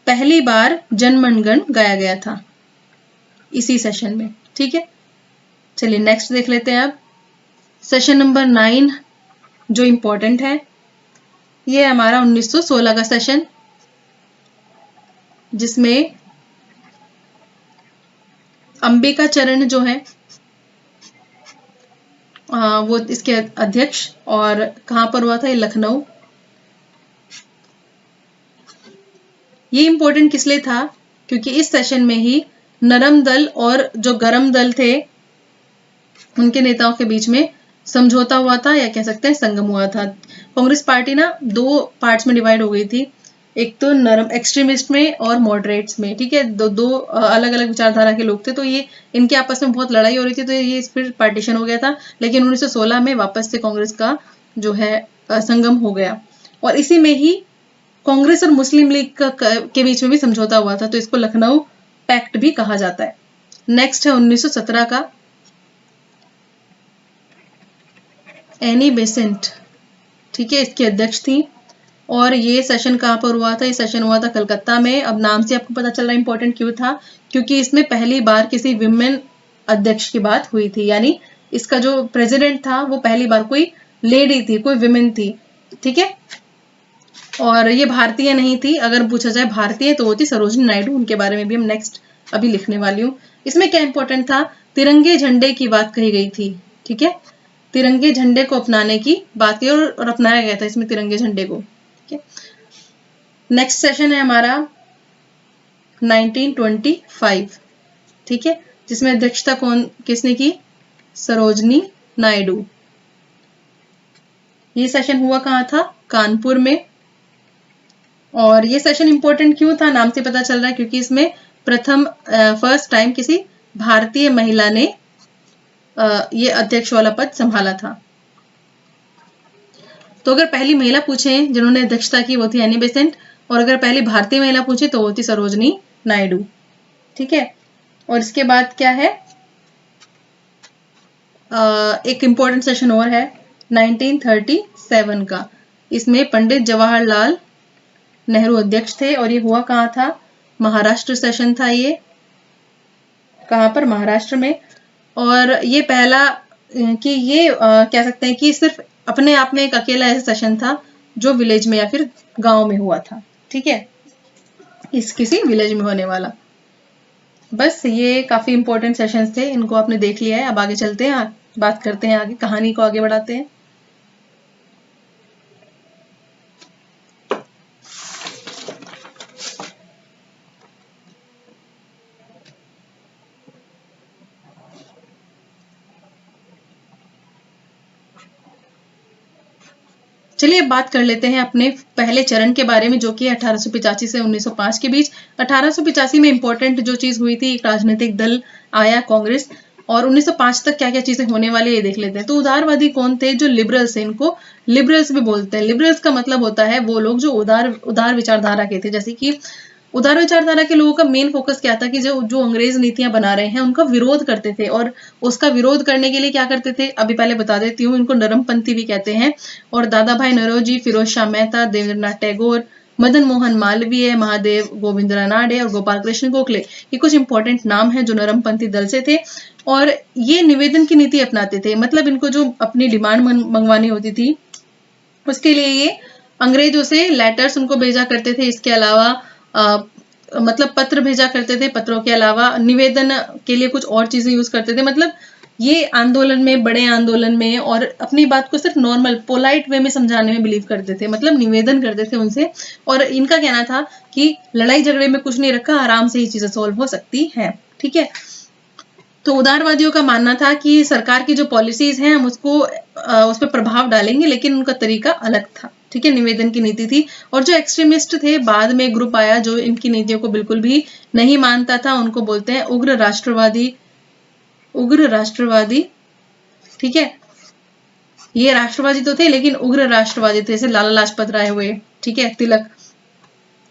पहली बार जनगण मन गाया गया था इसी सेशन में। ठीक है, चलिए नेक्स्ट देख लेते हैं अब सेशन नंबर 9 जो इम्पोर्टेंट है, ये है हमारा 1916 का सेशन, जिसमें अंबिका चरण जो है वो इसके अध्यक्ष, और कहां पर हुआ था, ये लखनऊ। ये इंपॉर्टेंट किस लिए था, क्योंकि इस सेशन में ही नरम दल और जो गरम दल थे उनके नेताओं के बीच में समझौता हुआ था, या कह सकते हैं संगम हुआ था। कांग्रेस पार्टी ना 2 पार्ट्स में डिवाइड हो गई थी, एक तो नरम एक्सट्रीमिस्ट में और मॉडरेट्स में, ठीक है। दो अलग अलग विचारधारा के लोग थे, तो ये इनके आपस में बहुत लड़ाई हो रही थी, तो ये फिर पार्टीशन हो गया था। लेकिन 1916 में वापस से कांग्रेस का जो है संगम हो गया, और इसी में ही कांग्रेस और मुस्लिम लीग के बीच में भी समझौता हुआ था, तो इसको लखनऊ पैक्ट भी कहा जाता है। नेक्स्ट है 1917 का एनी बेसेंट, ठीक है, इसकी अध्यक्ष थी। और ये सेशन कहाँ पर हुआ था, ये सेशन हुआ था कलकत्ता में। अब नाम से आपको पता चल रहा है इंपॉर्टेंट क्यों था, क्योंकि इसमें पहली बार किसी विमेन अध्यक्ष की बात हुई थी, यानी इसका जो प्रेसिडेंट था वो पहली बार कोई लेडी थी, कोई विमेन थी, ठीक है। और ये भारतीय नहीं थी, अगर पूछा जाए भारतीय तो वो थी सरोजिनी नायडू, उनके बारे में भी हम नेक्स्ट अभी लिखने वाली हूँ। इसमें क्या इंपॉर्टेंट था, तिरंगे झंडे की बात कही गई थी, ठीक है, तिरंगे झंडे को अपनाने की बात की और अपनाया गया था इसमें तिरंगे झंडे को, ठीक है। नेक्स्ट सेशन है हमारा 1925, ठीक है, जिसमें अध्यक्षता किसने की, सरोजिनी नायडू। ये सेशन हुआ कहाँ था, कानपुर में। और ये सेशन इंपॉर्टेंट क्यों था, नाम से पता चल रहा है, क्योंकि इसमें फर्स्ट टाइम किसी भारतीय महिला ने ये अध्यक्ष वाला पद संभाला था। तो अगर पहली महिला पूछे जिन्होंने अध्यक्षता की वो थी एनी बेसेंट, और अगर पहली भारतीय महिला पूछे तो वो थी सरोजिनी नायडू, ठीक है। और इसके बाद क्या है, एक इंपॉर्टेंट सेशन और है 1937 का। इसमें पंडित जवाहरलाल नेहरू अध्यक्ष थे, और ये हुआ कहाँ था, महाराष्ट्र सेशन था ये, कहाँ पर, महाराष्ट्र में। और ये पहला कि ये कह सकते हैं कि सिर्फ अपने आप में एक अकेला ऐसा सेशन था जो विलेज में या फिर गांव में हुआ था, ठीक है, इस किसी विलेज में होने वाला। बस ये काफी इंपॉर्टेंट सेशंस थे, इनको आपने देख लिया है। अब आगे चलते हैं, बात करते हैं, आगे कहानी को आगे बढ़ाते हैं। चलिए अब बात कर लेते हैं अपने पहले चरण के बारे में, जो कि 1885 से 1905 के बीच। 1885 में इंपॉर्टेंट जो चीज हुई थी, एक राजनीतिक दल आया कांग्रेस, और 1905 तक क्या क्या चीजें होने वाली है ये देख लेते हैं। तो उदारवादी कौन थे, जो लिबरल्स है, इनको लिबरल्स भी बोलते हैं। लिबरल्स का मतलब होता है वो लोग जो उदार विचारधारा के थे, जैसे कि उदार विचारधारा के लोगों का मेन फोकस क्या था कि जो जो अंग्रेज नीतियां बना रहे हैं उनका विरोध करते थे, और उसका विरोध करने के लिए क्या करते थे, अभी पहले बता देती हूँ, इनको नरमपंथी भी कहते हैं। और दादा भाई नौरोजी, फिरोज शाह मेहता, देवेंद्रनाथ टैगोर, मदन मोहन मालवीय, महादेव गोविंद रानाडे और गोपाल कृष्ण गोखले, ये कुछ इंपॉर्टेंट नाम है जो नरमपंथी दल से थे। और ये निवेदन की नीति अपनाते थे, मतलब इनको जो अपनी डिमांड मंगवानी होती थी उसके लिए ये अंग्रेजों से लेटर्स उनको भेजा करते थे। इसके अलावा मतलब पत्र भेजा करते थे, पत्रों के अलावा निवेदन के लिए कुछ और चीजें यूज करते थे। मतलब ये आंदोलन में, बड़े आंदोलन में, और अपनी बात को सिर्फ नॉर्मल पोलाइट वे में समझाने में बिलीव करते थे, मतलब निवेदन करते थे उनसे। और इनका कहना था कि लड़ाई झगड़े में कुछ नहीं रखा, आराम से ही चीजें सॉल्व हो सकती है, ठीक है। तो उदारवादियों का मानना था कि सरकार की जो पॉलिसीज हैं हम उसको उस पर प्रभाव डालेंगे, लेकिन उनका तरीका अलग था, ठीक है, निवेदन की नीति थी। और जो एक्सट्रीमिस्ट थे, बाद में ग्रुप आया जो इनकी नीतियों को बिल्कुल भी नहीं मानता था, उनको बोलते हैं उग्र राष्ट्रवादी, उग्र राष्ट्रवादी, ठीक है। ये राष्ट्रवादी तो थे लेकिन उग्र राष्ट्रवादी थे, जैसे लाला लाजपत राय हुए, ठीक है, तिलक,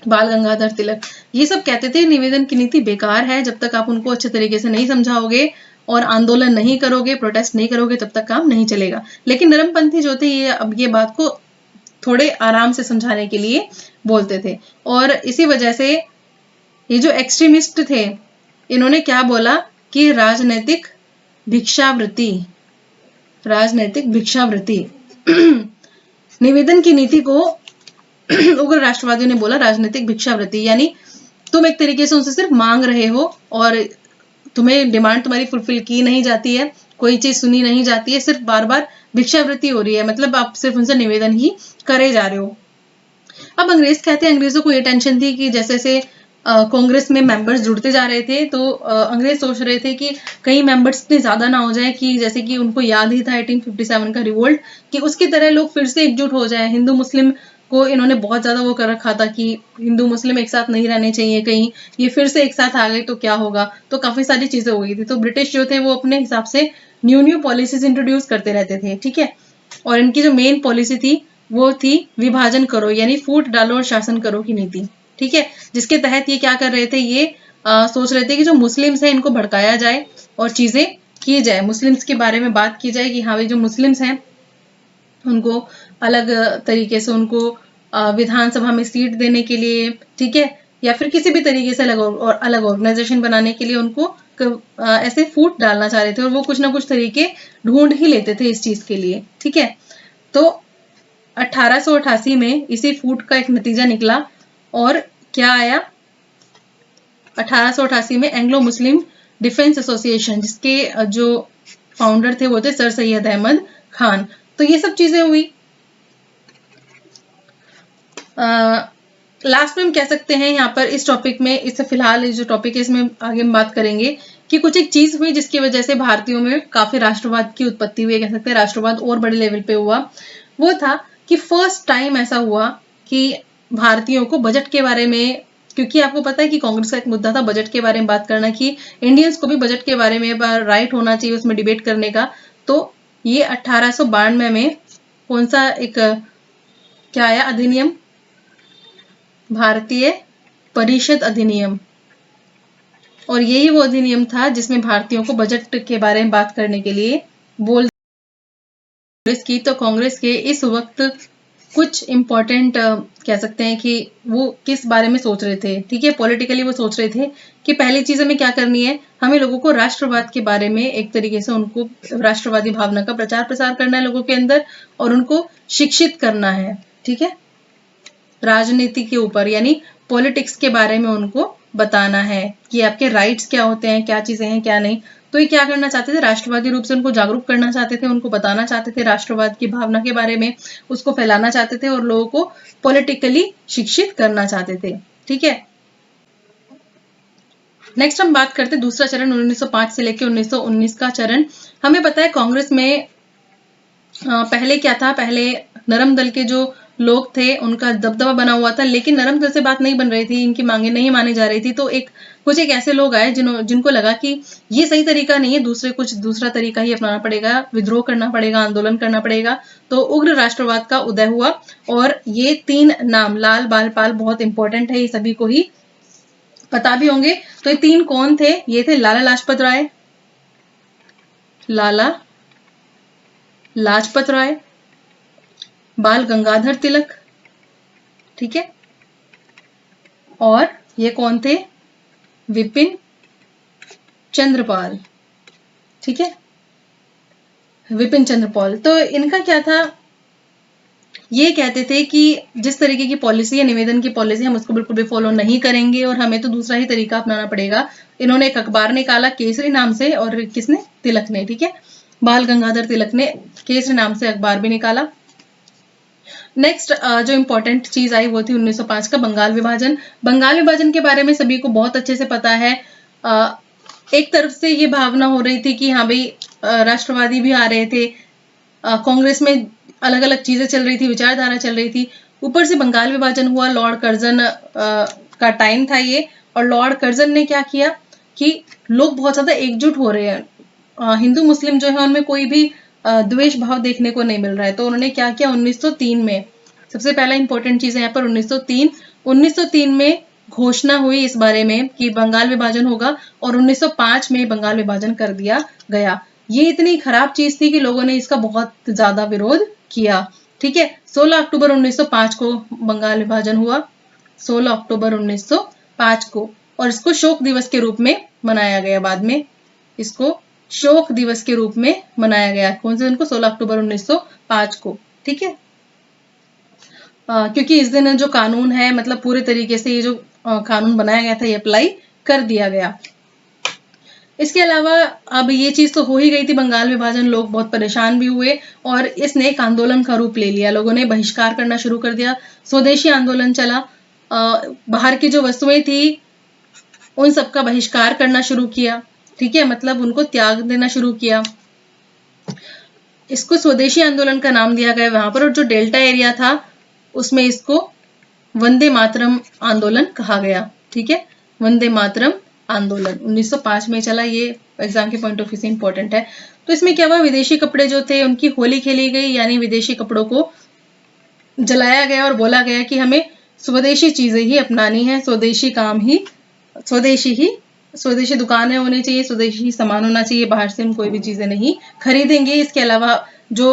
बाल गंगाधर तिलक, ये सब कहते थे निवेदन की नीति बेकार है, जब तक आप उनको अच्छे तरीके से नहीं समझाओगे और आंदोलन नहीं करोगे, प्रोटेस्ट नहीं करोगे, तब तक काम नहीं चलेगा। लेकिन नरमपंथी जो थे ये अब ये बात को थोड़े आराम से समझाने के लिए बोलते थे। और इसी वजह से ये जो एक्सट्रीमिस्ट थे इन्होंने क्या बोला कि राजनीतिक भिक्षावृत्ति, राजनैतिक भिक्षावृत्ति। निवेदन की नीति को उग्र राष्ट्रवादियों ने बोला राजनीतिक भिक्षावृत्ति, यानी तुम एक तरीके से उनसे सिर्फ मांग रहे हो और तुम्हें डिमांड तुम्हारी फुलफिल की नहीं जाती है, कोई चीज सुनी नहीं जाती है, सिर्फ बार बार भिक्षावृत्ति हो रही है, मतलब आप सिर्फ उनसे निवेदन ही करे जा रहे हो। अब अंग्रेज कहते हैं, अंग्रेजों को ये टेंशन थी कि जैसे जैसे कांग्रेस में मेंबर्स जुड़ते जा रहे थे, तो अंग्रेज सोच रहे थे कि कई मेंबर्स इतने ज्यादा ना हो जाए कि जैसे कि उनको याद ही था 1857 का रिवोल्ट, कि उसकी तरह लोग फिर से एकजुट हो जाए। हिंदू मुस्लिम को इन्होंने बहुत ज्यादा वो कर रखा था कि हिंदू मुस्लिम एक साथ नहीं रहने चाहिए, कहीं ये फिर से एक साथ आ गए तो क्या होगा, तो काफी सारी चीजें हो गई थी। तो ब्रिटिश जो थे वो अपने हिसाब से न्यू न्यू पॉलिसीज इंट्रोड्यूस करते रहते थे, ठीक है। और इनकी जो मेन पॉलिसी थी वो थी विभाजन करो, यानी फूट डालो और शासन करो की नीति, ठीक है। जिसके तहत ये क्या कर रहे थे, ये सोच रहे थे कि जो मुस्लिम्स हैं इनको भड़काया जाए और चीजें की जाए, मुस्लिम्स के बारे में बात की जाए कि हाँ भाई जो मुस्लिम्स हैं उनको अलग तरीके से उनको विधानसभा में सीट देने के लिए, ठीक है, या फिर किसी भी तरीके से अलग ऑर्गेनाइजेशन बनाने के लिए उनको ऐसे फूट डालना चाह रहे थे, और वो कुछ ना कुछ तरीके ढूंढ ही लेते थे इस चीज के लिए, ठीक है। तो 1888 में इसी फूट का एक नतीजा निकला, और क्या आया, 1888 में एंग्लो मुस्लिम डिफेंस एसोसिएशन, जिसके जो फाउंडर थे वो थे सर सैयद अहमद खान। तो ये सब चीजें हुई। लास्ट में हम कह सकते हैं यहाँ पर इस टॉपिक में, इससे फिलहाल जो टॉपिक है इसमें आगे हम बात करेंगे कि कुछ एक चीज हुई जिसकी वजह से भारतीयों में काफी राष्ट्रवाद की उत्पत्ति हुई, कह सकते हैं राष्ट्रवाद और बड़े लेवल पे हुआ। वो था कि फर्स्ट टाइम ऐसा हुआ कि भारतीयों को बजट के बारे में, क्योंकि आपको पता है कि कांग्रेस का एक मुद्दा था बजट के बारे में बात करना, कि इंडियंस को भी बजट के बारे में राइट होना चाहिए उसमें डिबेट करने का। तो ये 1892 में कौन सा एक क्या आया अधिनियम, भारतीय परिषद अधिनियम, और यही वो अधिनियम था जिसमें भारतीयों को बजट के बारे में बात करने के लिए बोल कांग्रेस की। तो कांग्रेस के इस वक्त कुछ इंपॉर्टेंट कह सकते हैं कि वो किस बारे में सोच रहे थे, ठीक है, पॉलिटिकली वो सोच रहे थे कि पहली चीज हमें क्या करनी है, हमें लोगों को राष्ट्रवाद के बारे में एक तरीके से उनको राष्ट्रवादी भावना का प्रचार प्रसार करना है लोगों के अंदर, और उनको शिक्षित करना है, ठीक है, राजनीति के ऊपर, यानी पॉलिटिक्स के बारे में उनको बताना है कि आपके राइट्स क्या होते हैं, क्या चीजें हैं क्या नहीं। तो ये क्या करना चाहते थे, राष्ट्रवादी रूप से उनको जागरूक करना चाहते थे, उनको बताना चाहते थे राष्ट्रवाद की भावना के बारे में, उसको फैलाना चाहते थे और लोगों को पॉलिटिकली शिक्षित करना चाहते थे, ठीक है। नेक्स्ट हम बात करते हैं दूसरा चरण 1905 से लेकर 1919 का चरण। हमें पता है कांग्रेस में पहले क्या था, पहले नरम दल के जो लोग थे उनका दबदबा बना हुआ था, लेकिन नरम दल से बात नहीं बन रही थी, इनकी मांगे नहीं मानी जा रही थी। तो कुछ एक ऐसे लोग आए जिनको लगा कि ये सही तरीका नहीं है, दूसरा तरीका ही अपनाना पड़ेगा, विद्रोह करना पड़ेगा, आंदोलन करना पड़ेगा। तो उग्र राष्ट्रवाद का उदय हुआ, और ये 3 नाम, लाल बाल पाल, बहुत इंपॉर्टेंट है, ये सभी को ही पता भी होंगे। तो ये 3 कौन थे, ये थे लाला लाजपत राय, लाला लाजपत राय, बाल गंगाधर तिलक, ठीक है, और ये कौन थे, विपिन चंद्रपाल, ठीक है, विपिन चंद्रपाल। तो इनका क्या था, ये कहते थे कि जिस तरीके की पॉलिसी है, निवेदन की पॉलिसी, हम उसको बिल्कुल भी फॉलो नहीं करेंगे और हमें तो दूसरा ही तरीका अपनाना पड़ेगा। इन्होंने एक अखबार निकाला केसरी नाम से, और किसने, तिलक ने, ठीक है, बाल गंगाधर तिलक ने केसरी नाम से अखबार भी निकाला। नेक्स्ट जो इंपॉर्टेंट चीज आई वो थी 1905 का बंगाल विभाजन। बंगाल विभाजन के बारे में सभी को बहुत अच्छे से पता है। एक तरफ से ये भावना हो रही थी कि हाँ भाई राष्ट्रवादी भी आ रहे थे, कांग्रेस में अलग अलग चीजें चल रही थी, विचारधारा चल रही थी, ऊपर से बंगाल विभाजन हुआ, लॉर्ड कर्जन का टाइम था ये, और लॉर्ड कर्जन ने क्या किया कि लोग बहुत ज्यादा एकजुट हो रहे हैं, हिंदू मुस्लिम जो है उनमें कोई भी द्वेष भाव देखने को नहीं मिल रहा है। तो उन्होंने क्या किया, 1903 में, सबसे पहला इंपॉर्टेंट चीज है यहाँ पर 1903 में घोषणा हुई इस बारे में कि बंगाल विभाजन होगा, और 1905 में बंगाल विभाजन कर दिया गया। ये इतनी खराब चीज थी कि लोगों ने इसका बहुत ज्यादा विरोध किया, ठीक है। 16 अक्टूबर 1905 को बंगाल विभाजन हुआ, 16 अक्टूबर 1905 को, और इसको शोक दिवस के रूप में मनाया गया बाद में, इसको शोक दिवस के रूप में मनाया गया। कौन से दिन को? 16 अक्टूबर 1905 को। ठीक है, क्योंकि इस दिन जो कानून है, मतलब पूरे तरीके से ये जो कानून बनाया गया था, ये अप्लाई कर दिया गया। इसके अलावा अब ये चीज तो हो ही गई थी, बंगाल विभाजन, लोग बहुत परेशान भी हुए और इसने एक आंदोलन का रूप ले लिया। लोगों ने बहिष्कार करना शुरू कर दिया, स्वदेशी आंदोलन चला। बाहर की जो वस्तुएं थी उन सबका बहिष्कार करना शुरू किया। ठीक है, मतलब उनको त्याग देना शुरू किया। इसको स्वदेशी आंदोलन का नाम दिया गया वहां पर, और जो डेल्टा एरिया था उसमें इसको वंदे मातरम आंदोलन कहा गया। ठीक है, वंदे मातरम आंदोलन 1905 में चला। ये एग्जाम के पॉइंट ऑफ व्यू से इंपॉर्टेंट है। तो इसमें क्या हुआ, विदेशी कपड़े जो थे उनकी होली खेली गई, यानी विदेशी कपड़ों को जलाया गया और बोला गया कि हमें स्वदेशी चीजें ही अपनानी है, स्वदेशी काम ही, स्वदेशी दुकानें होनी चाहिए, स्वदेशी सामान होना चाहिए, बाहर से हम कोई भी चीजें नहीं खरीदेंगे। इसके अलावा जो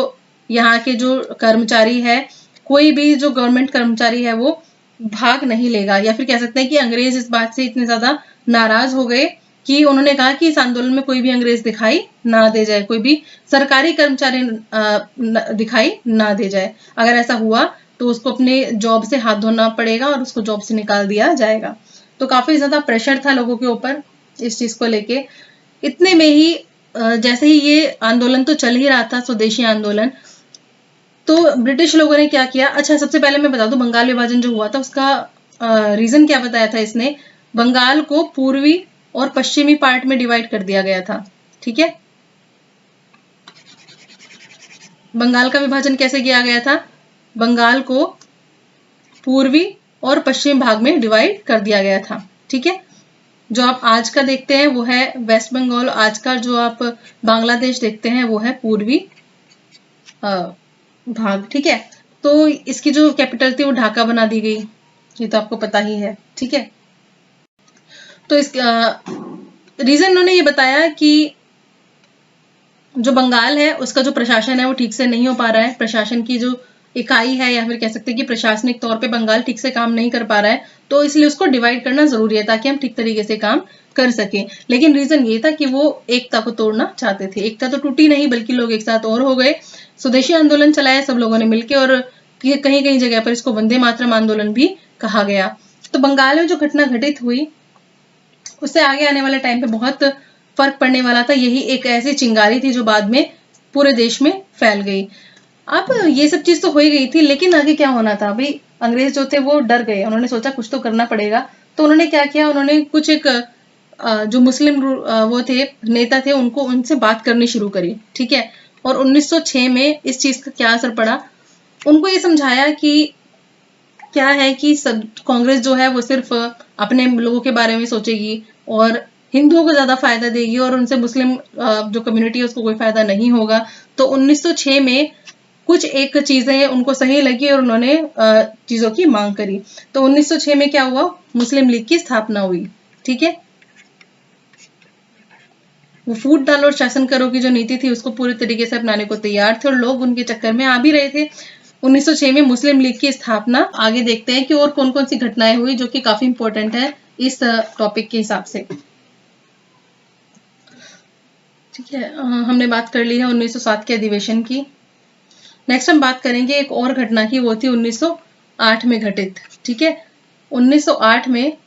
यहाँ के जो कर्मचारी है, कोई भी जो गवर्नमेंट कर्मचारी है वो भाग नहीं लेगा। या फिर कह सकते हैं कि अंग्रेज इस बात से इतने ज्यादा नाराज हो गए कि उन्होंने कहा कि इस आंदोलन में कोई भी अंग्रेज दिखाई ना दे जाए, कोई भी सरकारी कर्मचारी दिखाई ना दे जाए। अगर ऐसा हुआ तो उसको अपने जॉब से हाथ धोना पड़ेगा और उसको जॉब से निकाल दिया जाएगा। तो काफी ज्यादा प्रेशर था लोगों के ऊपर इस चीज को लेके। इतने में ही जैसे ही ये आंदोलन तो चल ही रहा था, स्वदेशी आंदोलन, तो ब्रिटिश लोगों ने क्या किया। अच्छा, सबसे पहले मैं बता दूं, बंगाल विभाजन जो हुआ था उसका रीजन क्या बताया था इसने। बंगाल को पूर्वी और पश्चिमी पार्ट में डिवाइड कर दिया गया था। ठीक है, बंगाल का विभाजन कैसे किया गया था, बंगाल को पूर्वी और पश्चिमी भाग में डिवाइड कर दिया गया था। ठीक है, जो आप आज का देखते हैं वो है वेस्ट बंगाल, आज का जो आप बांग्लादेश देखते हैं वो है पूर्वी भाग। ठीक है, तो इसकी जो कैपिटल थी वो ढाका बना दी गई, ये तो आपको पता ही है। ठीक है, तो इस रीजन उन्होंने ये बताया कि जो बंगाल है उसका जो प्रशासन है वो ठीक से नहीं हो पा रहा है, प्रशासन की जो इकाई है, या फिर कह सकते हैं कि प्रशासनिक तौर पे बंगाल ठीक से काम नहीं कर पा रहा है, तो इसलिए उसको डिवाइड करना जरूरी है ताकि हम ठीक तरीके से काम कर सकें। लेकिन रीजन ये था कि वो एकता को तोड़ना चाहते थे। एकता तो टूटी नहीं, बल्कि लोग एक साथ और हो गए, स्वदेशी आंदोलन चलाया सब लोगों ने मिलकर, और कहीं कहीं जगह पर इसको वंदे मातरम आंदोलन भी कहा गया। तो बंगाल में जो घटना घटित हुई उससे आगे आने वाले टाइम पे बहुत फर्क पड़ने वाला था। यही एक ऐसी चिंगारी थी जो बाद में पूरे देश में फैल गई। अब ये सब चीज तो हो ही गई थी, लेकिन आगे क्या होना था भाई, अंग्रेज जो थे वो डर गए, उन्होंने सोचा कुछ तो करना पड़ेगा। तो उन्होंने क्या किया, उन्होंने कुछ एक जो मुस्लिम वो थे, नेता थे, उनको उनसे बात करनी शुरू करी। ठीक है, और 1906 में इस चीज का क्या असर पड़ा, उनको ये समझाया कि क्या है कि सब कांग्रेस जो है वो सिर्फ अपने लोगों के बारे में सोचेगी और हिंदुओं को ज्यादा फायदा देगी, और उनसे मुस्लिम जो कम्युनिटी है उसको कोई फायदा नहीं होगा। तो 1906 में कुछ एक चीजें उनको सही लगी और उन्होंने चीजों की मांग करी। तो 1906 में क्या हुआ, मुस्लिम लीग की स्थापना हुई। ठीक है, वो फूट डालो और शासन करो की जो नीति थी उसको पूरी तरीके से अपनाने को तैयार थे, और लोग उनके चक्कर में आ भी रहे थे। 1906 में मुस्लिम लीग की स्थापना। आगे देखते हैं कि और कौन कौन सी घटनाएं हुई जो कि काफी इंपॉर्टेंट है इस टॉपिक के हिसाब से। ठीक है, हमने बात कर ली है 1907 के अधिवेशन की। नेक्स्ट हम बात करेंगे एक और घटना की, वो थी 1908 में घटित। ठीक है, 1908 में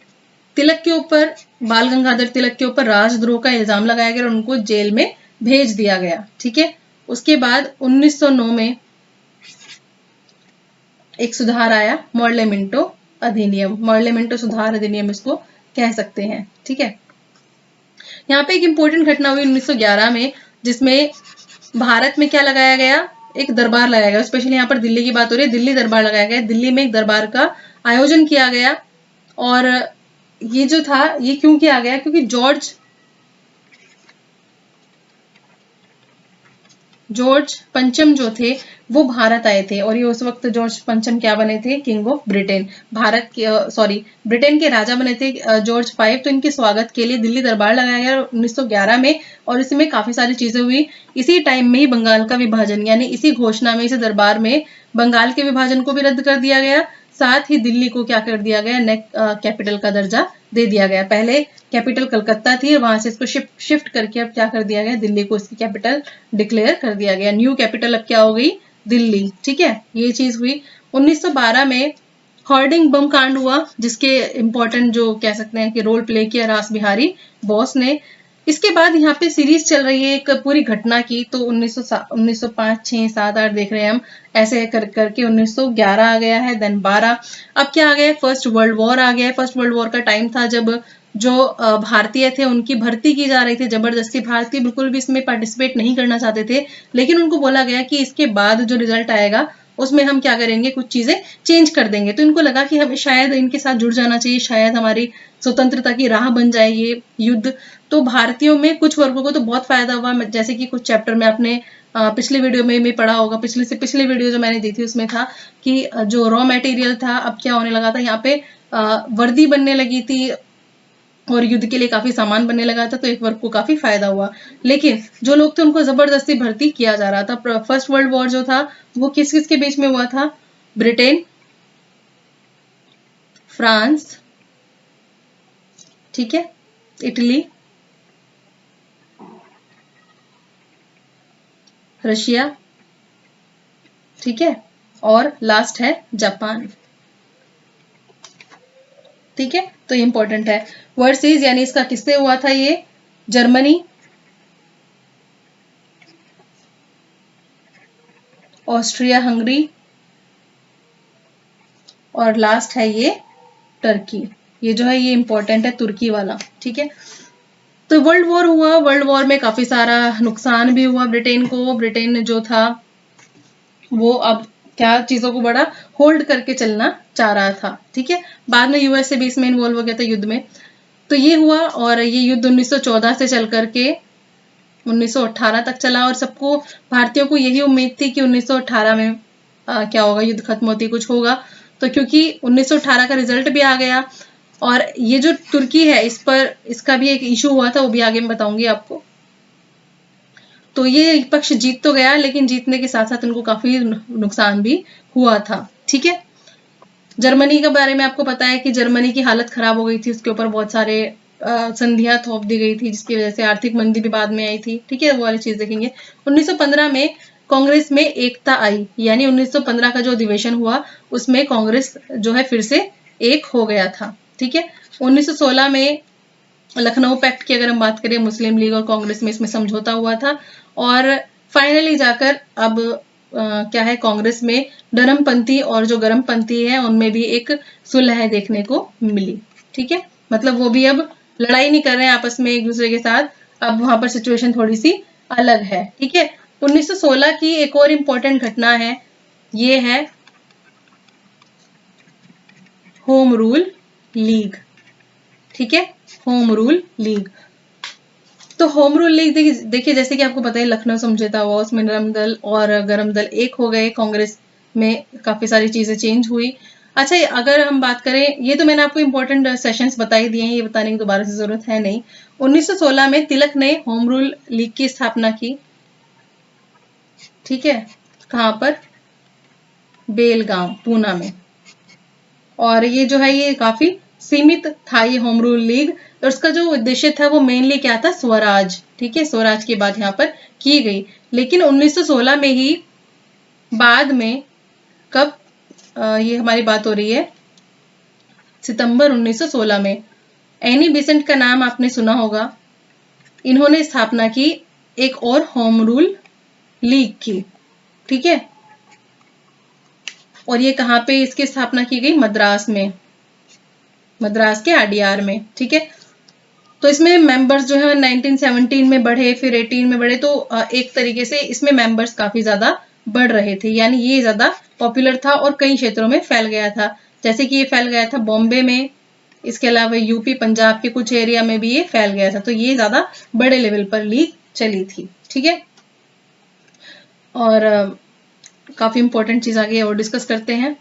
तिलक के ऊपर, बाल गंगाधर तिलक के ऊपर राजद्रोह का इल्जाम लगाया गया और उनको जेल में भेज दिया गया। ठीक है, उसके बाद 1909 में एक सुधार आया, मॉर्लेमेंटो अधिनियम, मॉर्लेमेंटो सुधार अधिनियम इसको कह सकते हैं। ठीक है, यहाँ पे एक इंपॉर्टेंट घटना हुई 1911 में, जिसमें भारत में क्या लगाया गया, एक दरबार लगाया गया। स्पेशली यहाँ पर दिल्ली की बात हो रही है, दिल्ली दरबार लगाया गया। दिल्ली में एक दरबार का आयोजन किया गया, और ये जो था ये क्यों किया गया, क्योंकि जॉर्ज पंचम जो थे वो भारत आए थे, और ये उस वक्त जॉर्ज पंचम क्या बने थे, किंग ऑफ ब्रिटेन, भारत के ब्रिटेन के राजा बने थे जॉर्ज 5। तो इनके स्वागत के लिए दिल्ली दरबार लगाया गया 1911 में, और इसमें काफी सारी चीजें हुई। इसी टाइम में ही बंगाल का विभाजन, यानी इसी घोषणा में, इसी दरबार में बंगाल के विभाजन को भी रद्द कर दिया गया, साथ ही दिल्ली को क्या कर दिया गया, कैपिटल का दर्जा दे दिया गया। पहले कैपिटल कलकत्ता थी, वहां से इसको शिफ्ट करके अब क्या कर दिया गया, दिल्ली को इसकी कैपिटल डिक्लेयर कर दिया गया। न्यू कैपिटल अब क्या हो गई, दिल्ली। ठीक है, ये चीज हुई। 1912 में हॉर्डिंग बम कांड हुआ, जिसके इम्पोर्टेंट जो कह सकते हैं कि रोल प्ले किया रास बिहारी बोस ने। इसके बाद यहाँ पे सीरीज चल रही है एक पूरी घटना की, तो 1905, 6, 7, 8 देख रहे हैं हम, ऐसे करके 1911 आ गया है, देन 12। अब क्या आ गया है, फर्स्ट वर्ल्ड वॉर आ गया है। फर्स्ट वर्ल्ड वॉर का टाइम था जब जो भारतीय थे उनकी भर्ती की जा रही थी जबरदस्ती। भारतीय बिल्कुल भी इसमें पार्टिसिपेट नहीं करना चाहते थे, लेकिन उनको बोला गया कि इसके बाद जो रिजल्ट आएगा उसमें हम क्या करेंगे, कुछ चीजें चेंज कर देंगे। तो इनको लगा कि हमें शायद इनके साथ जुड़ जाना चाहिए, शायद हमारी स्वतंत्रता की राह बन जाए ये युद्ध। तो भारतीयों में कुछ वर्गों को तो बहुत फायदा हुआ, जैसे कि कुछ चैप्टर में आपने पिछले वीडियो में भी पढ़ा होगा, पिछले से पिछले वीडियो जो मैंने दी थी उसमें था कि जो रॉ मटेरियल था अब क्या होने लगा था, यहाँ पे वर्दी बनने लगी थी और युद्ध के लिए काफी सामान बनने लगा था, तो एक वर्ग को काफी फायदा हुआ। लेकिन जो लोग थे उनको जबरदस्ती भर्ती किया जा रहा था। फर्स्ट वर्ल्ड वॉर जो था वो किस किस के बीच में हुआ था, ब्रिटेन, फ्रांस, ठीक है, इटली, रशिया, ठीक है, और लास्ट है जापान। ठीक है, तो ये इंपॉर्टेंट है। वर्सेस यानी इसका किससे हुआ था, ये जर्मनी, ऑस्ट्रिया हंगरी, और लास्ट है ये टर्की। ये जो है ये इंपॉर्टेंट है, तुर्की वाला। ठीक है, तो वर्ल्ड वॉर हुआ, वर्ल्ड वॉर में काफी सारा नुकसान भी हुआ ब्रिटेन को। ब्रिटेन जो था वो अब क्या चीजों को बड़ा होल्ड करके चलना चाह रहा था। ठीक है, बाद में यूएसए भी इसमें इन्वॉल्व हो गया था युद्ध में। तो ये हुआ, और ये युद्ध 1914 से चल करके 1918 तक चला, और सबको भारतीयों को यही उम्मीद थी कि 1918 में क्या होगा, युद्ध खत्म होती कुछ होगा। तो क्योंकि 1918 का रिजल्ट भी आ गया, और ये जो तुर्की है इस पर इसका भी एक इशू हुआ था, वो भी आगे मैं बताऊंगी आपको। तो ये पक्ष जीत तो गया, लेकिन जीतने के साथ साथ उनको काफी नुकसान भी हुआ था। ठीक है, जर्मनी के बारे में आपको पता है कि जर्मनी की हालत खराब हो गई थी, उसके ऊपर बहुत सारे संधियां थोप दी गई थी, जिसकी वजह से आर्थिक मंदी भी बाद में आई थी। ठीक है, वो वाली चीज देखेंगे। 1915 में कांग्रेस में एकता आई, यानी 1915 का जो अधिवेशन हुआ उसमें कांग्रेस जो है फिर से एक हो गया था। ठीक है, 1916 में लखनऊ पैक्ट की अगर हम बात करें, मुस्लिम लीग और कांग्रेस में इसमें समझौता हुआ था, और फाइनली जाकर अब क्या है, कांग्रेस में नरमपंथी और जो गर्मपंथी है उनमें भी एक सुलह देखने को मिली। ठीक है, मतलब वो भी अब लड़ाई नहीं कर रहे हैं आपस में एक दूसरे के साथ, अब वहां पर सिचुएशन थोड़ी सी अलग है। ठीक है, 1916 की एक और इम्पोर्टेंट घटना है, ये है होम रूल लीग। ठीक है, होम रूल लीग। तो होम रूल लीग देखिए, जैसे कि आपको पता है लखनऊ समझौता हुआ, उसमें नरम दल और गरम दल एक हो गए, कांग्रेस में काफी सारी चीजें चेंज हुई। अच्छा, अगर हम बात करें, ये तो मैंने आपको इंपॉर्टेंट सेशंस बता ही दिए हैं, ये बताने की दोबारा से जरूरत है नहीं। 1916 में तिलक ने होम रूल लीग की स्थापना की। ठीक है, कहां पर, बेलगांव, पूना में। और ये जो है ये काफी सीमित था ये होम रूल लीग, और उसका जो उद्देश्य था वो मेनली क्या था, स्वराज। ठीक है, स्वराज की बात यहाँ पर की गई। लेकिन 1916 में ही बाद में, कब ये हमारी बात हो रही है सितंबर 1916 में, एनी बेसेंट का नाम आपने सुना होगा, इन्होंने स्थापना की एक और होम रूल लीग की। ठीक है, और ये कहाँ पे इसकी स्थापना की गई, मद्रास में, मद्रास के आरडीआर में। ठीक है, तो इसमें मेंबर्स जो है 1917 में बढ़े, फिर 18 में बढ़े, तो एक तरीके से इसमें मेंबर्स काफी ज्यादा बढ़ रहे थे, यानी ये ज्यादा पॉपुलर था और कई क्षेत्रों में फैल गया था। जैसे कि ये फैल गया था बॉम्बे में, इसके अलावा यूपी पंजाब के कुछ एरिया में भी ये फैल गया था, तो ये ज्यादा बड़े लेवल पर लीग चली थी। ठीक है, और काफी इंपॉर्टेंट चीज आगे और डिस्कस करते हैं।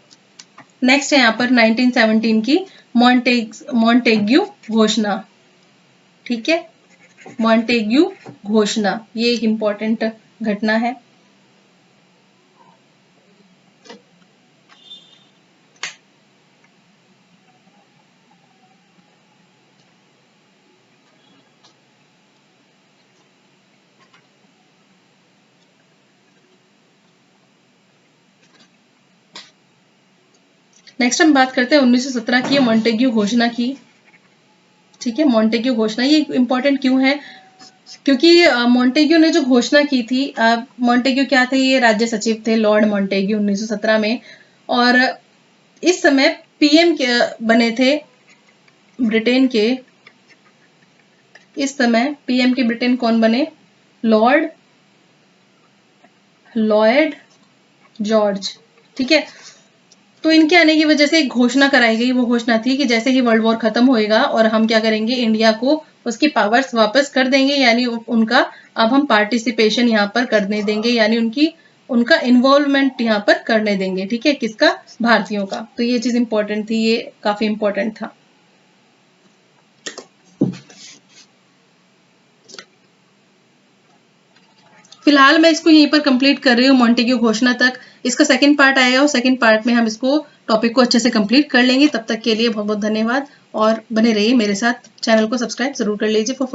नेक्स्ट है यहाँ पर 1917 की मॉन्टेग्यू घोषणा। ठीक है, मॉन्टेग्यू घोषणा, ये एक इंपॉर्टेंट घटना है। नेक्स्ट हम बात करते हैं 1917 की मॉन्टेग्यू घोषणा की। ठीक है, मॉन्टेग्यू घोषणा ये इंपॉर्टेंट क्यों है? क्योंकि मॉन्टेग्यू ने जो घोषणा की थी, मॉन्टेग्यू क्या थे? ये राज्य सचिव थे, लॉर्ड मॉन्टेग्यू 1917 में। और इस समय पीएम बने थे ब्रिटेन के। इस समय पीएम के ब्रिटेन कौन बने? Lord Lloyd George. ठीक है, तो इनके आने की वजह से एक घोषणा कराई गई। वो घोषणा थी कि जैसे ही वर्ल्ड वॉर खत्म होएगा और हम क्या करेंगे, इंडिया को उसकी पावर्स वापस कर देंगे, यानी उनका अब हम पार्टिसिपेशन यहाँ पर करने देंगे, यानी उनका इन्वॉल्वमेंट यहाँ पर करने देंगे। ठीक है, किसका? भारतीयों का। तो ये चीज इंपॉर्टेंट थी, ये काफी इंपॉर्टेंट था। फिलहाल मैं इसको यहीं पर कंप्लीट कर रही हूँ, मॉन्टेग्यू घोषणा तक। इसका सेकंड पार्ट आएगा और सेकंड पार्ट में हम इसको टॉपिक को अच्छे से कंप्लीट कर लेंगे। तब तक के लिए बहुत बहुत धन्यवाद और बने रहिए मेरे साथ। चैनल को सब्सक्राइब जरूर कर लीजिए फॉर